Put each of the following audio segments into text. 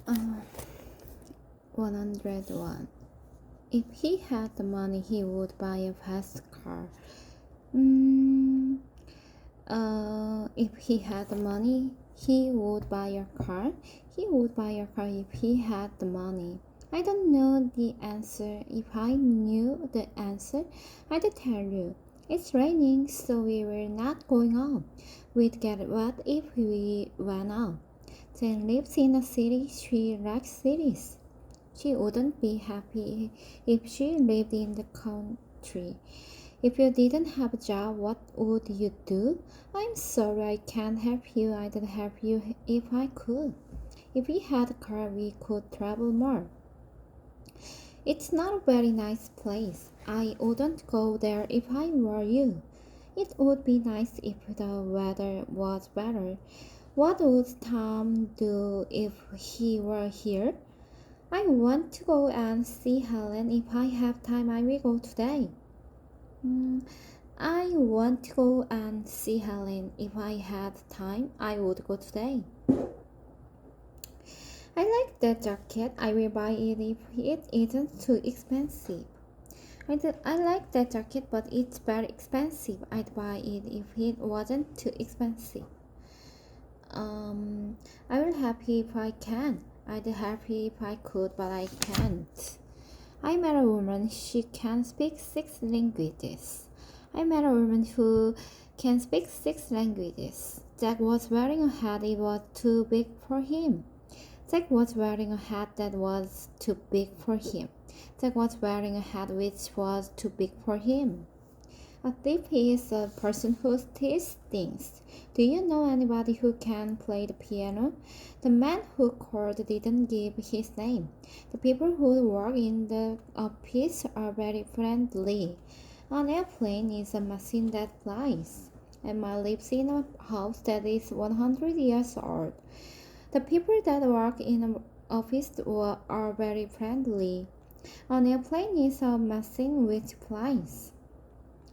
Uh, 101. If he had the money, he would buy a fast car. If he had the money, he would buy a car. He would buy a car if he had the money. I don't know the answer. If I knew the answer, I'd tell you. It's raining, so we were not going out. We'd get wet if we went out. Jane lives in a city. She likes cities. She wouldn't be happy if she lived in the country. If you didn't have a job, what would you do? I'm sorry I can't help you. I'd help you if I could. If we had a car, we could travel more. It's not a very nice place. I wouldn't go there if I were you. It would be nice if the weather was better. What would Tom do if he were here? I want to go and see Helen. If I have time, I will go today. I want to go and see Helen. If I had time, I would go today. I like that jacket. I will buy it if it isn't too expensive. I like that jacket, but it's very expensive. I'd buy it if it wasn't too expensive. I will help you if I can. I'd help you if I could, but I can't. I met a woman. She can speak 6 languages. I met a woman who can speak 6 languages. Jack was wearing a hat. It was too big for him. Jack was wearing a hat that was too big for him. Jack was wearing a hat which was too big for him. A thief is a person who steals things. Do you know anybody who can play the piano? The man who called didn't give his name. The people who work in the office are very friendly. An airplane is a machine that flies. Emma lives in a house that is 100 years old. The people that work in the office are very friendly. An airplane is a machine which flies.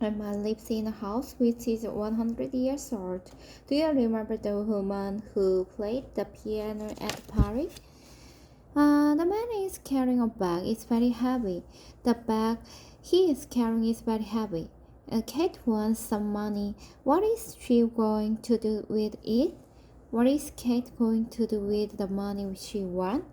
Emma lives in a house which is 100 years old. Do you remember the woman who played the piano at the party? The man is carrying a bag. It's very heavy. The bag he is carrying is very heavy. Kate wants some money. What is she going to do with it? What is Kate going to do with the money she wants?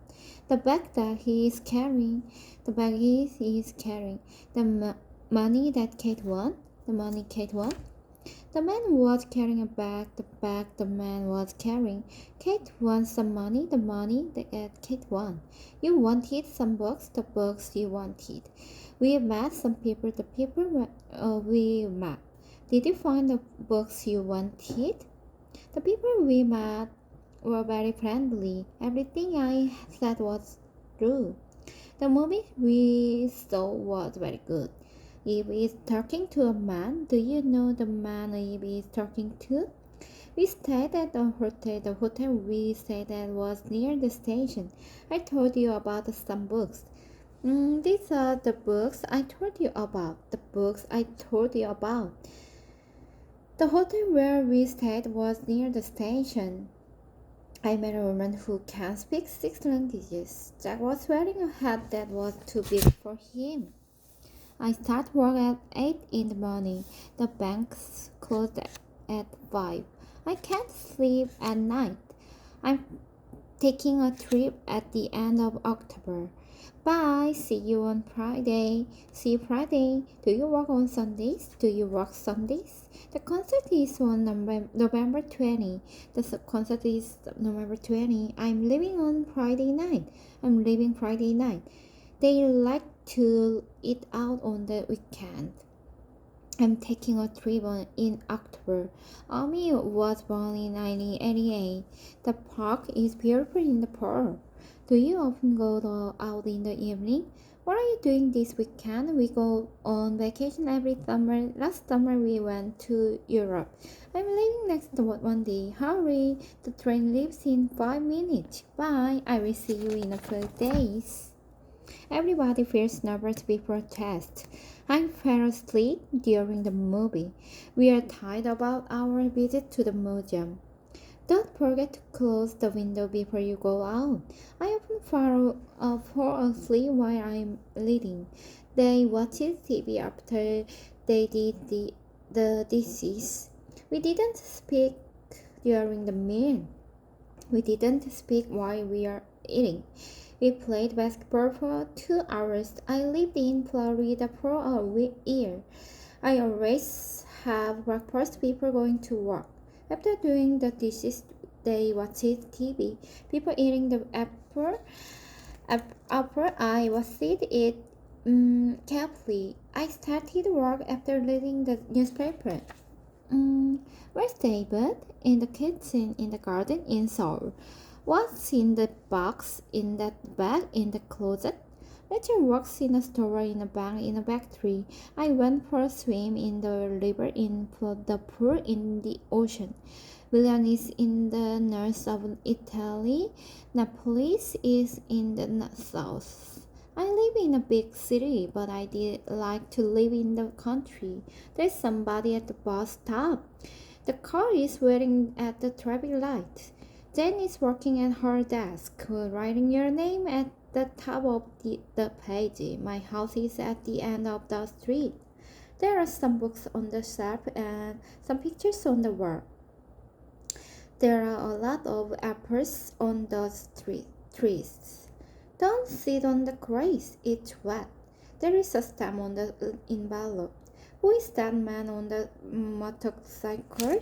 The bag that he is carrying. The bag he is carrying. The money that Kate won. The money Kate won. The man was carrying a bag. The bag the man was carrying. Kate wants some money. The money that Kate won. You wanted some books. The books you wanted. We met some people. The people we met. Did you find the books you wanted? The people we met were very friendly. Everything I said was true. The movie we saw was very good. Eve is talking to a man. Do you know the man Eve is talking to? We stayed at the hotel. The hotel we stayed at was near the station. I told you about some books. These are the books I told you about. The books I told you about. The hotel where we stayed was near the station. I met a woman who can speak 6 languages. Jack was wearing a hat that was too big for him. I start work at 8 in the morning. The banks closed at 5. I can't sleep at night. I'm taking a trip at the end of October. Bye. See you on Friday. See you Friday. Do you work on Sundays? Do you work Sundays? The concert is on November 20. The concert is November 20. I'm leaving on Friday night. I'm leaving Friday night. They like to eat out on the weekend. I'm taking a trip in October. Ami was born in 1988. The park is beautiful in the fall. Do you often go out in the evening? What are you doing this weekend? We go on vacation every summer. Last summer we went to Europe. I'm leaving next Monday. Hurry, the train leaves in 5 minutes. Bye. I will see you in a few days. Everybody feels nervous before a test. I fell asleep during the movie. We are tired about our visit to the museum. Don't forget to close the window before you go out. I often fall asleep while I'm reading. They watched TV after they did the dishes. We didn't speak during the meal. We didn't speak while we were eating. We played basketball for 2 hours. I lived in Florida for a year. I always have breakfast before going to work. After doing the dishes, they watched TV. People eating the apple I watched it carefully. I started work after reading the newspaper. Where's David? In the kitchen, in the garden, in Seoul. What's in the box, in that bag, in the closet? Rachel works in a store, in a bank, in a factory. I went for a swim in the river, in the pool, in the ocean. Milan is in the north of Italy. Naples is in the south. I live in a big city, but I did like to live in the country. There's somebody at the bus stop. The car is waiting at the traffic light. Jen is working at her desk, writing your name at the top of the page. My house is at the end of the street. There are some books on the shelf and some pictures on the wall. There are a lot of apples on the trees. Don't sit on the grass, it's wet. There is a stamp on the envelope. Who is that man on the motorcycle?